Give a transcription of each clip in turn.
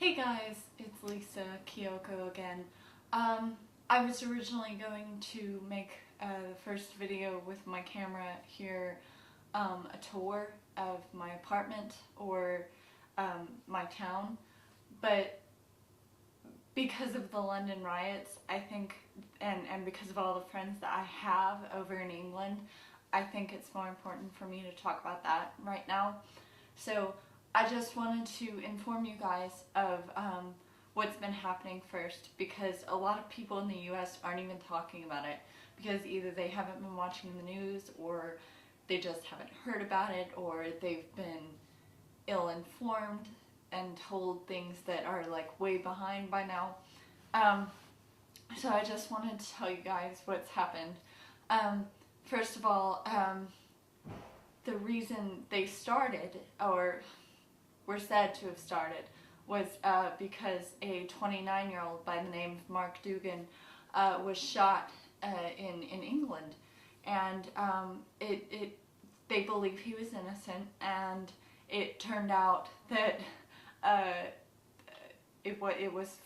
Hey guys, it's Lisa Kyoko again. I was originally going to make the first video with my camera here, a tour of my apartment or my town, but because of the London riots, I think, and because of all the friends that I have over in England, I think it's more important for me to talk about that right now. So I just wanted to inform you guys of what's been happening first, because a lot of people in the US aren't even talking about it because either they haven't been watching the news, or they just haven't heard about it, or they've been ill-informed and told things that are like way behind by now. So I just wanted to tell you guys what's happened. First of all, the reason they started, or were said to have started, was because a 29-year-old by the name of Mark Dugan was shot in England, and they believe he was innocent, and it turned out that it was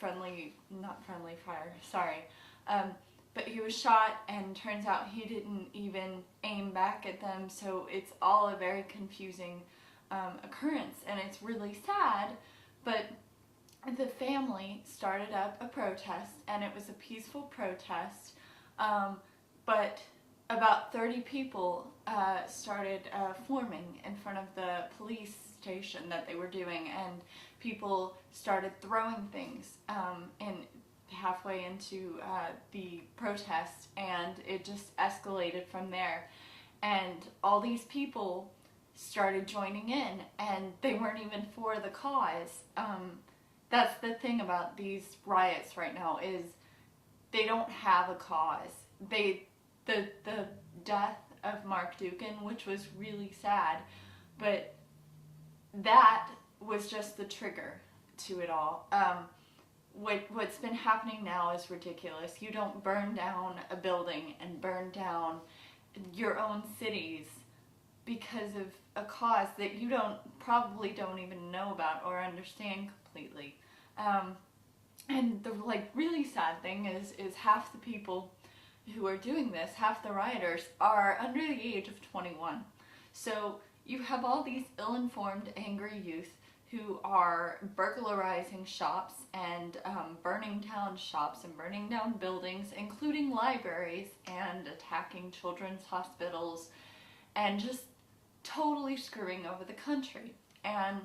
not friendly fire, sorry. But he was shot, and turns out he didn't even aim back at them, so it's all a very confusing occurrence, and it's really sad. But the family started up a protest, and it was a peaceful protest, but about 30 people started forming in front of the police station that they were doing, and people started throwing things halfway into the protest, and it just escalated from there, and all these people started joining in, and they weren't even for the cause. That's the thing about these riots right now, is they don't have a cause. The death of Mark Dugan, which was really sad, but that was just the trigger to it all. What's been happening now is ridiculous. You don't burn down a building and burn down your own cities because of a cause that you probably don't even know about or understand completely. And the really sad thing is half the people who are doing this, half the rioters, are under the age of 21. So you have all these ill-informed, angry youth who are burglarizing shops and burning down shops and burning down buildings, including libraries, and attacking children's hospitals, and just totally screwing over the country. And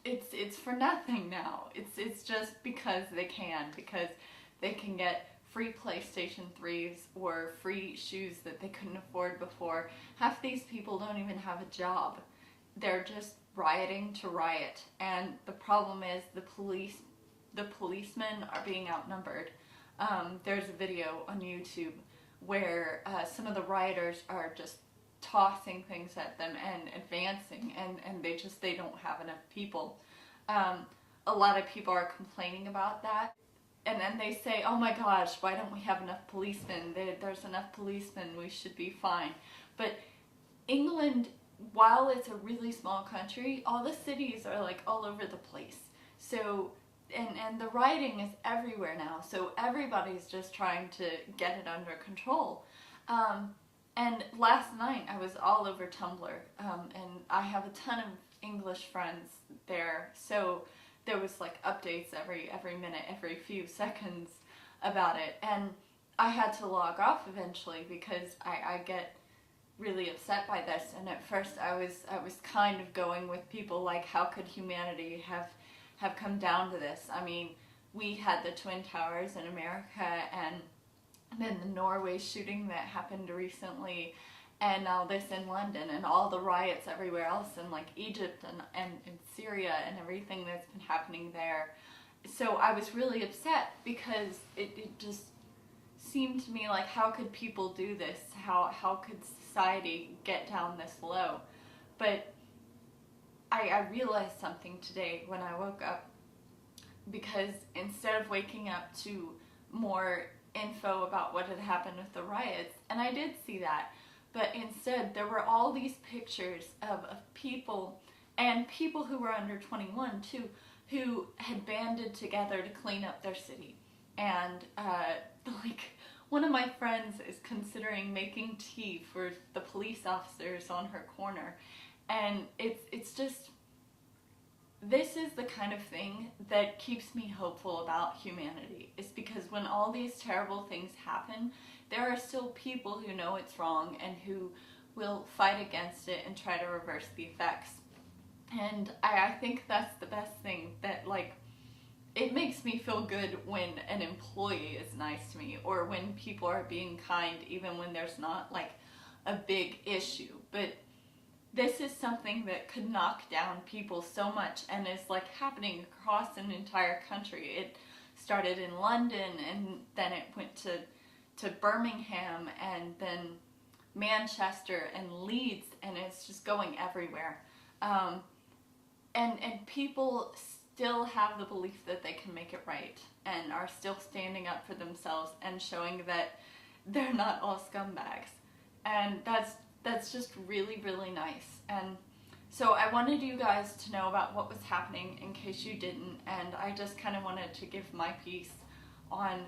it's for nothing now. It's just because they can get free PlayStation 3s or free shoes that they couldn't afford before. Half these people don't even have a job. They're just rioting to riot, and the problem is the policemen are being outnumbered. There's a video on YouTube where some of the rioters are just tossing things at them and advancing, and they don't have enough people. A lot of people are complaining about that, and then they say, oh my gosh, why don't we have enough policemen? There's enough policemen, we should be fine. But England, while it's a really small country, all the cities are like all over the place. So, and the rioting is everywhere now, so everybody's just trying to get it under control. And last night I was all over Tumblr, and I have a ton of English friends there, so there was like updates every minute, every few seconds about it, and I had to log off eventually because I get really upset by this. And at first I was kind of going with people like, how could humanity have come down to this? I mean, we had the Twin Towers in America, and then the Norway shooting that happened recently, and now this in London, and all the riots everywhere else in like Egypt and Syria and everything that's been happening there. So I was really upset because it just seemed to me like, how could people do this? How could society get down this low? But I realized something today when I woke up, because instead of waking up to more info about what had happened with the riots, and I did see that, but instead there were all these pictures of people, and people who were under 21 too, who had banded together to clean up their city. And like one of my friends is considering making tea for the police officers on her corner, and it's just, this is the kind of thing that keeps me hopeful about humanity. Is because when all these terrible things happen, there are still people who know it's wrong and who will fight against it and try to reverse the effects. And I think that's the best thing, that like, it makes me feel good when an employee is nice to me, or when people are being kind even when there's not like a big issue. But this is something that could knock down people so much, and is like happening across an entire country. It started in London, and then it went to Birmingham, and then Manchester and Leeds, and it's just going everywhere. And people still have the belief that they can make it right, and are still standing up for themselves and showing that they're not all scumbags. And that's just really, really nice. And so I wanted you guys to know about what was happening in case you didn't, and I just kind of wanted to give my piece on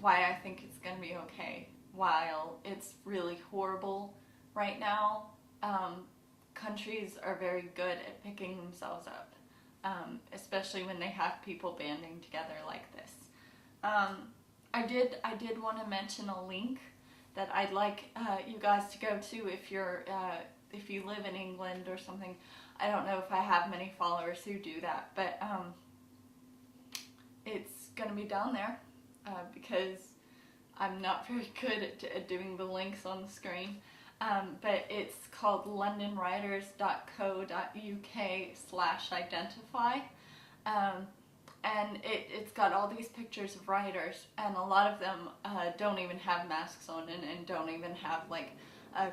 why I think it's going to be okay. While it's really horrible right now, countries are very good at picking themselves up, especially when they have people banding together like this. I did want to mention a link that I'd like you guys to go to if you live in England or something. I don't know if I have many followers who do that, but it's gonna be down there because I'm not very good at doing the links on the screen. But it's called londonrioters.co.uk/identify. And it's got all these pictures of rioters, and a lot of them don't even have masks on, and don't even have like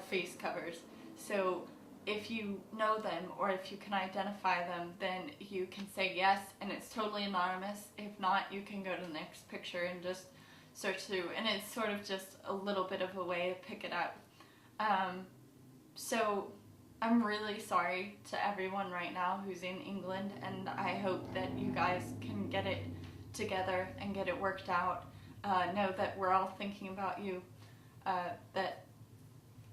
face covers. So if you know them, or if you can identify them, then you can say yes, and it's totally anonymous. If not, you can go to the next picture and just search through, and it's sort of just a little bit of a way to pick it up. So I'm really sorry to everyone right now who's in England, and I hope that you guys can get it together and get it worked out. Know that we're all thinking about you, that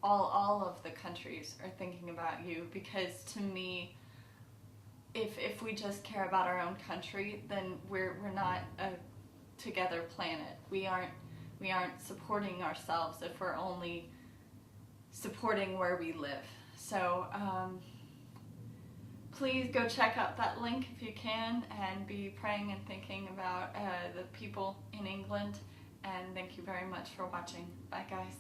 all of the countries are thinking about you, because to me, if we just care about our own country, then we're not a together planet. We aren't supporting ourselves if we're only supporting where we live. So please go check out that link if you can, and be praying and thinking about the people in England. And thank you very much for watching. Bye guys.